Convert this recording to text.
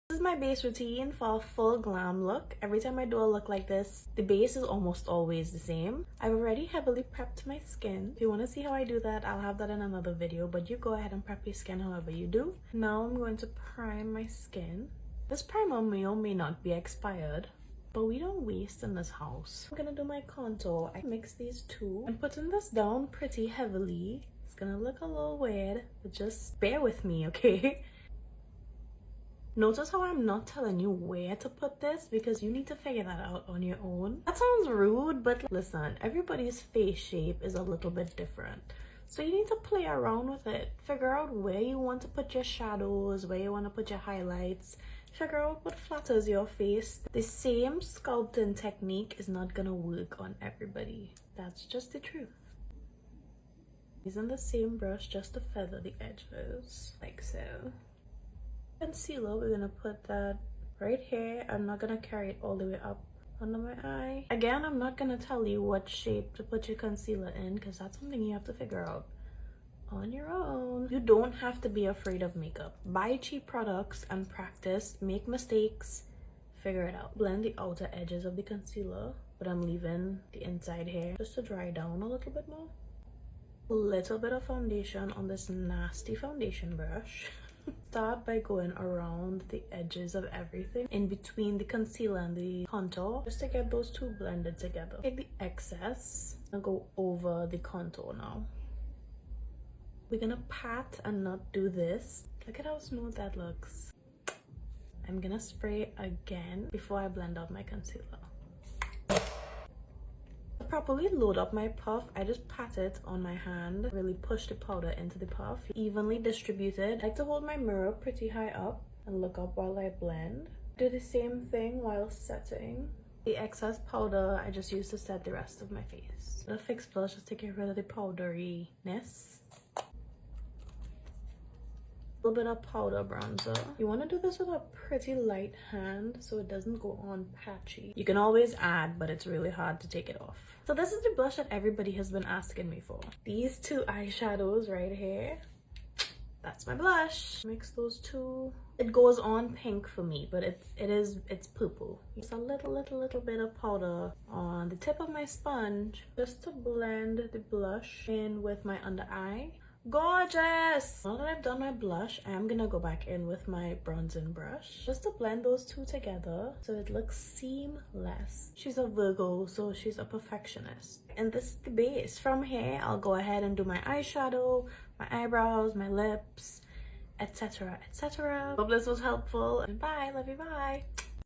This is my base routine for a full glam look. Every time I do a look like this, the base is almost always the same. I've already heavily prepped my skin. If you want to see how I do that, I'll have that in another video, but you go ahead and prep your skin however you do. Now I'm going to prime my skin. This primer may or may not be expired, but we don't waste in this house. I'm gonna do my contour. I mix these two. I'm putting this down pretty heavily. It's gonna look a little weird, but just bear with me, okay? Notice how I'm not telling you where to put this because you need to figure that out on your own. That sounds rude, but listen, everybody's face shape is a little bit different. So you need to play around with it. Figure out where you want to put your shadows, where you want to put your highlights. Figure out what flatters your face. The same sculpting technique is not gonna work on everybody. That's just the truth. Using the same brush just to feather the edges, like so. Concealer, we're gonna put that right here. I'm not gonna carry it all the way up under my eye. Again, I'm not gonna tell you what shape to put your concealer in because that's something you have to figure out on your own. You don't have to be afraid of makeup. Buy cheap products and practice. Make mistakes, figure it out. Blend the outer edges of the concealer, but I'm leaving the inside here just to dry down a little bit more. A little bit of foundation on this nasty foundation brush. Start by going around the edges of everything in between the concealer and the contour just to get those two blended together. Take the excess and go over the contour now. We're gonna pat and not do this. Look at how smooth that looks. I'm gonna spray again before I blend out my concealer. To properly load up my puff, I just pat it on my hand, really push the powder into the puff, evenly distributed. I like to hold my mirror pretty high up and look up while I blend. Do the same thing while setting. The excess powder I just use to set the rest of my face. The fix blush just to get rid of the powderiness. A little bit of powder bronzer. You want to do this with a pretty light hand so it doesn't go on patchy. You can always add, but it's really hard to take it off. So this is the blush that everybody has been asking me for. These two eyeshadows right here. That's my blush. Mix those two. It goes on pink for me, but it's purple. Just a little bit of powder on the tip of my sponge just to blend the blush in with my under eye. Gorgeous! Now that I've done my blush, I am gonna go back in with my bronzing brush just to blend those two together so it looks seamless. She's a Virgo, so she's a perfectionist. And this is the base. From here, I'll go ahead and do my eyeshadow, my eyebrows, my lips, etc, etc. Hope this was helpful. Bye, love you, bye.